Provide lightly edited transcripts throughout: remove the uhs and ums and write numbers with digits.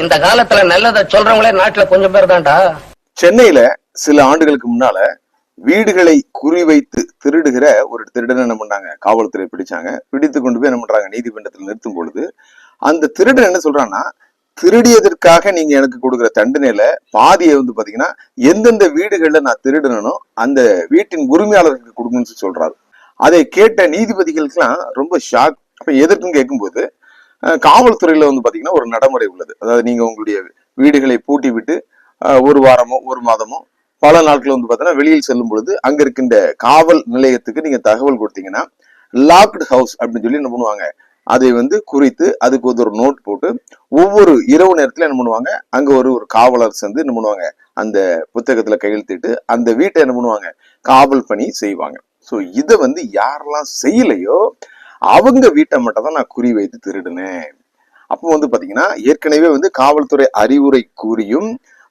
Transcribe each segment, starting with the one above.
இந்த காலத்துல நல்லதை சொல்றவங்களே நாட்டுல கொஞ்சம் பேர் தான்டா. சென்னையில சில ஆண்டுகளுக்கு முன்னால வீடுகளை குறிவைத்து திருடுகிற ஒரு திருடன் என்ன பண்ணாங்க, காவல்துறை பிடிச்சாங்க. பிடித்து கொண்டு போய் என்ன பண்றாங்க, நீதிமன்றத்தில் நிறுத்தும் பொழுது அந்த திருடன் என்ன சொல்றான்னா, திருடியதற்காக நீங்க எனக்கு கொடுக்குற தண்டனையில பாதியை பாத்தீங்கன்னா எந்தெந்த வீடுகள்ல நான் திருடனோ அந்த வீட்டின் உரிமையாளருக்கு கொடுக்கணும்னு சொல்றாரு. அதை கேட்ட நீதிபதிகளுக்கெல்லாம் ரொம்ப ஷாக். அப்ப எதற்குன்னு கேட்கும்போது காவல்துறையில பாத்தீங்கன்னா ஒரு நடைமுறை உள்ளது. அதாவது நீங்க உங்களுடைய வீடுகளை பூட்டி விட்டு ஒரு வாரமோ ஒரு மாதமோ பல நாட்கள் பாத்தீங்கன்னா வெளியில் செல்லும் பொழுது அங்க இருக்கின்ற காவல் நிலையத்துக்கு நீங்க தகவல் கொடுத்தீங்கன்னா லாக்டு ஹவுஸ் அப்படின்னு சொல்லி என்ன பண்ணுவாங்க, அதை குறித்து அதுக்கு ஒரு நோட் போட்டு ஒவ்வொரு இரவு நேரத்துல என்ன பண்ணுவாங்க, அங்க ஒரு காவலர் சேர்ந்து என்ன பண்ணுவாங்க, அந்த புத்தகத்துல கையெழுத்திட்டு அந்த வீட்டை என்ன பண்ணுவாங்க, காவல் பணி செய்வாங்க. சோ இதை யாரெல்லாம் செய்யலையோ அவங்க வீட்டை மட்டும் தான் நான் குறி வைத்து திருடுனேன். அப்போ பாத்தீங்கன்னா ஏற்கனவே காவல்துறை அறிவுரை கூறியும்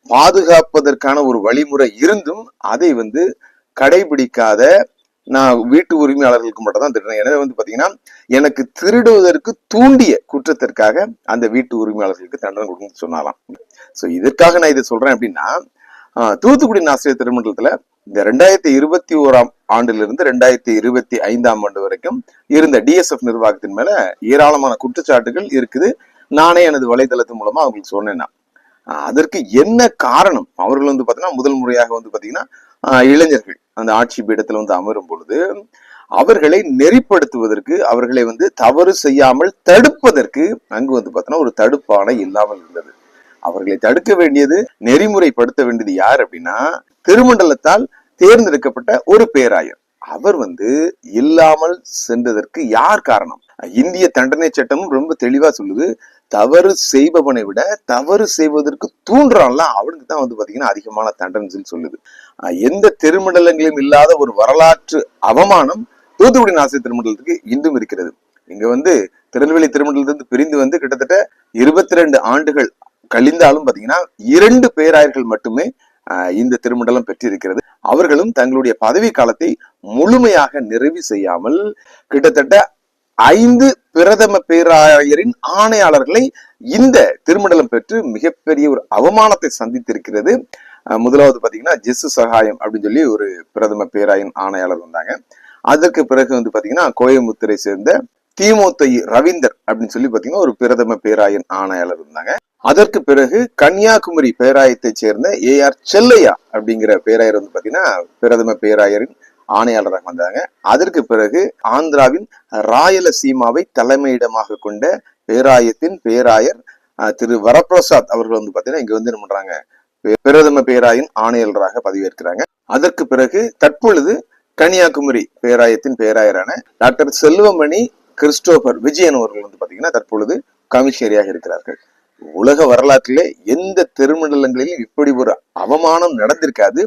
பாதுகாப்பதற்கான ஒரு வழிமுறை இருந்தும் அதை கடைபிடிக்காத நான் வீட்டு உரிமையாளர்களுக்கு மட்டும் தான் திருடுறேன். எனவே பாத்தீங்கன்னா எனக்கு திருடுவதற்கு தூண்டிய குற்றத்திற்காக அந்த வீட்டு உரிமையாளர்களுக்கு தண்டனை கொடுக்கணும்னு சொன்னாலாம். சோ இதற்காக நான் இதை சொல்றேன் அப்படின்னா, தூத்துக்குடி ஆசிரியர் திருமண்டலத்துல இந்த 2021 ஆண்டிலிருந்து 2025 ஆண்டு வரைக்கும் இருந்த டிஎஸ்எஃப் நிர்வாகத்தின் மேல ஏராளமான குற்றச்சாட்டுகள் இருக்குது. நானே எனது வலைதளத்தின் மூலமா அவங்களுக்கு சொன்னேன்னா, அதற்கு என்ன காரணம், அவர்கள் பாத்தீங்கன்னா முதல் முறையாக பாத்தீங்கன்னா இளைஞர்கள் அந்த ஆட்சி பீடத்துல அமரும் பொழுது அவர்களை நெறிப்படுத்துவதற்கு, அவர்களை தவறு செய்யாமல் தடுப்பதற்கு அங்கு பாத்தீங்கன்னா ஒரு தடுப்பாணை இல்லாமல் இருந்தது. அவர்களை தடுக்க வேண்டியது, நெறிமுறைப்படுத்த வேண்டியது யார் அப்படின்னா திருமண்டலத்தால் தேர்ந்தெடுக்கப்பட்ட ஒரு பேராயர். அவர் இல்லாமல் சென்றதற்கு யார் காரணம்? இந்திய தண்டனை சட்டமும் ரொம்ப தெளிவா சொல்லுது, தவறு செய்பவனை விட தவறு செய்வதற்கு தூண்டுறான்ல அவனுக்கு தான் பாத்தீங்கன்னா அதிகமான தண்டனை சொல்லுது. எந்த திருமண்டலங்களிலும் இல்லாத ஒரு வரலாற்று அவமானம் தூத்துக்குடி ஆசிரியர் திருமண்டலத்துக்கு இன்றும் இருக்கிறது. இங்க திருநெல்வேலி திருமண்டலத்திலிருந்து பிரிந்து கிட்டத்தட்ட 22 ஆண்டுகள் கழிந்தாலும் பாத்தீங்கன்னா 2 பேராயர்கள் மட்டுமே இந்த திருமண்டலம் பெற்றிருக்கிறது. அவர்களும் தங்களுடைய பதவி காலத்தை முழுமையாக நிறைவு செய்யாமல் கிட்டத்தட்ட 5 பிரதம பேராயரின் ஆணையாளர்களை இந்த திருமண்டலம் பெற்று மிகப்பெரிய ஒரு அவமானத்தை சந்தித்திருக்கிறது. முதலாவது பாத்தீங்கன்னா ஜெசு சகாயம் அப்படின்னு சொல்லி ஒரு பிரதம பேராயின் ஆணையாளர் வந்தாங்க. அதற்கு பிறகு பாத்தீங்கன்னா கோயம்புத்தூரை சேர்ந்த தீமோத்தயி ரவீந்தர் அப்படின்னு சொல்லி பாத்தீங்கன்னா ஒரு பிரதம பேராயன் ஆணையாளர் இருந்தாங்க. அதற்கு பிறகு கன்னியாகுமரி பேராயத்தை சேர்ந்த ஏஆர் செல்லையா அப்படிங்கிற பேராயர் பாத்தீங்கன்னா பிரதம பேராயரின் ஆணையாளராக வந்தாங்க. அதற்கு பிறகு ஆந்திராவின் ராயலசீமாவை தலைமையிடமாக கொண்ட பேராயத்தின் பேராயர் திரு வரப்பிரசாத் அவர்கள் பாத்தீங்கன்னா இங்க என்ன பண்றாங்க, பிரதம பேராயின் ஆணையாளராக பதவியேற்கிறாங்க. அதற்கு பிறகு தற்பொழுது கன்னியாகுமரி பேராயத்தின் பேராயரான டாக்டர் செல்வமணி கிறிஸ்டோபர் விஜயன் அவர்கள் பாத்தீங்கன்னா தற்பொழுது கமிஷனரியாக இருக்கிறார்கள். உலக வரலாற்றிலே எந்த திருமண்டலங்களிலும் இப்படி ஒரு அவமானம் நடந்திருக்காது.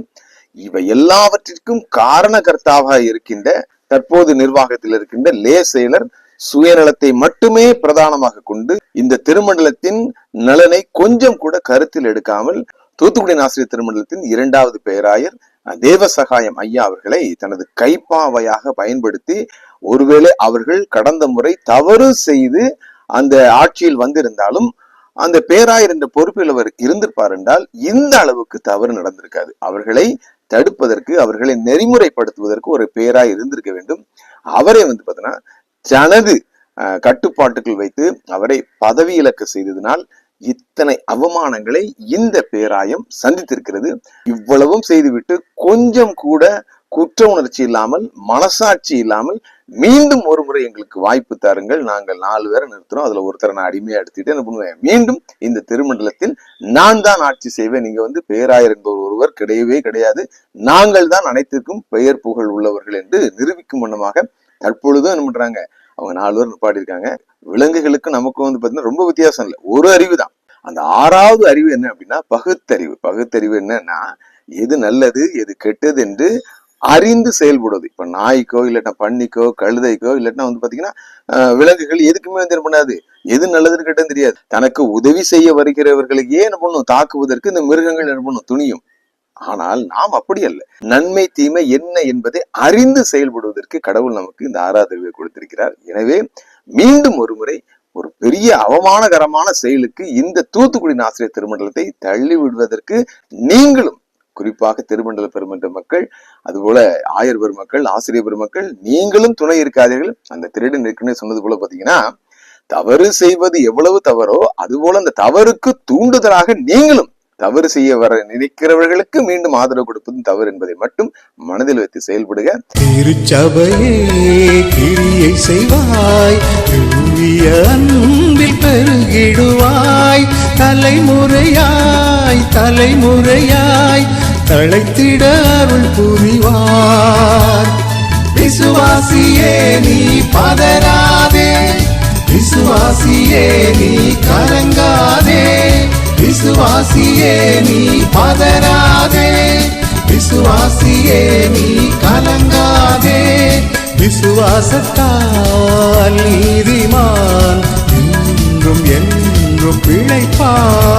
இவை எல்லாவற்றிற்கும் காரணகர்த்தாவாக இருக்கின்ற தற்போது நிர்வாகத்தில் இருக்கின்ற லே செயலர் சுயநலத்தை மட்டுமே பிரதானமாக கொண்டு இந்த திருமண்டலத்தின் நலனை கொஞ்சம் கூட கருத்தில் எடுக்காமல் தூத்துக்குடி ஆசிரியர் திருமண்டலத்தின் 2வது பேராயர் தேவசகாயம் ஐயா அவர்களை தனது கைப்பாவையாக பயன்படுத்தி, ஒருவேளை அவர்கள் கடந்த முறை தவறு செய்து அந்த ஆட்சியில் வந்திருந்தாலும் அந்த பேராயர் என்ற பொறுப்பில் அவர் இருந்திருப்பார் என்றால் இந்த அளவுக்கு தவறு நடந்திருக்காது. அவர்களை தடுப்பதற்கு, அவர்களை நெறிமுறைப்படுத்துவதற்கு ஒரு பேராயர் இருந்திருக்க வேண்டும். அவரை பாத்தீங்கன்னா தனது கட்டுப்பாட்டுக்குள் வைத்து அவரை பதவி இழக்க செய்ததினால் இத்தனை அவமானங்களை இந்த பேராயம் சந்தித்திருக்கிறது. இவ்வளவும் செய்துவிட்டு கொஞ்சம் கூட குற்ற உணர்ச்சி இல்லாமல், மனசாட்சி இல்லாமல் மீண்டும் ஒரு முறை எங்களுக்கு வாய்ப்பு தாருங்கள், நாங்கள் 4 பேரை நிறுத்துறோம், அதுல ஒருத்தரை நான் அடிமையா எடுத்துட்டு என்ன பண்ணுவேன், மீண்டும் இந்த திருமண்டலத்தில் நான் தான் ஆட்சி செய்வேன், நீங்க பேராயர் என்பவர் ஒருவர் கிடையவே கிடையாது, நாங்கள் தான் அனைத்திற்கும் பெயர் புகழ் உள்ளவர்கள் என்று நிரூபிக்கும் வண்ணமாக தற்பொழுதும் என்ன பண்றாங்க, அவங்க 4 பேர் நிப்பாட்டிருக்காங்க. விலங்குகளுக்கு நமக்கும் பாத்தீங்கன்னா ரொம்ப வித்தியாசம் இல்லை, ஒரு அறிவு தான். அந்த 6வது அறிவு என்ன அப்படின்னா பகுத்தறிவு. பகுத்தறிவு என்னன்னா எது நல்லது எது கெட்டது என்று அறிந்து செயல்படுவது. இப்ப நாய்க்கோ இல்லட்டா பன்னிக்கோ கழுதைக்கோ இல்லட்டா பாத்தீங்கன்னா விலங்குகள் எதுக்குமே என்ன பண்ணாது, எது நல்லதுன்னு கெட்டது தெரியாது. தனக்கு உதவி செய்ய வருகிறவர்களுக்கே என்ன பண்ணும், தாக்குவதற்கு இந்த மிருகங்கள் என்ன பண்ணும், துணியும். ஆனால் நாம் அப்படி அல்ல. நன்மை தீமை என்ன என்பதை அறிந்து செயல்படுவதற்கு கடவுள் நமக்கு இந்த 6வது அறிவை கொடுத்திருக்கிறார். எனவே மீண்டும் ஒரு முறை ஒரு பெரிய அவமானகரமான செயலுக்கு இந்த தூத்துக்குடி ஆசிரியர் திருமண்டலத்தை தள்ளி விடுவதற்கு நீங்களும், குறிப்பாக திருமண்டல பெருமன்ற மக்கள், அதுபோல ஆயர் பெருமக்கள், ஆசிரியர் பெருமக்கள், நீங்களும் துணை இருக்காதீர்கள். அந்த திருடன் இருக்குன்னு சொன்னது போல பாத்தீங்கன்னா, தவறு செய்வது எவ்வளவு தவறோ அதுபோல அந்த தவறுக்கு தூண்டுதலாக நீங்களும் தவறு செய்ய வர நினைக்கிறவர்களுக்கு மீண்டும் ஆதரவு கொடுப்பதும் தவறு என்பதை மட்டும் மனதில் வைத்து செயல்படுக. திருச்சபையே கிரியை செய்வாய், தூய அன்பில் பெருகிடுவாய், தலைமுறையாய் தலைமுறையாய் தழைத்திட அருள் புரிவார். விசுவாசியே நீ பதறாதே, விசுவாசியே நீ கலங்காதே, விசுவாசியே நீ பதறாதே, விசுவாசியே நீ கலங்காதே. விசுவாசத்தால் நீதிமான் என்றும் என்றும் பிழைப்பான்.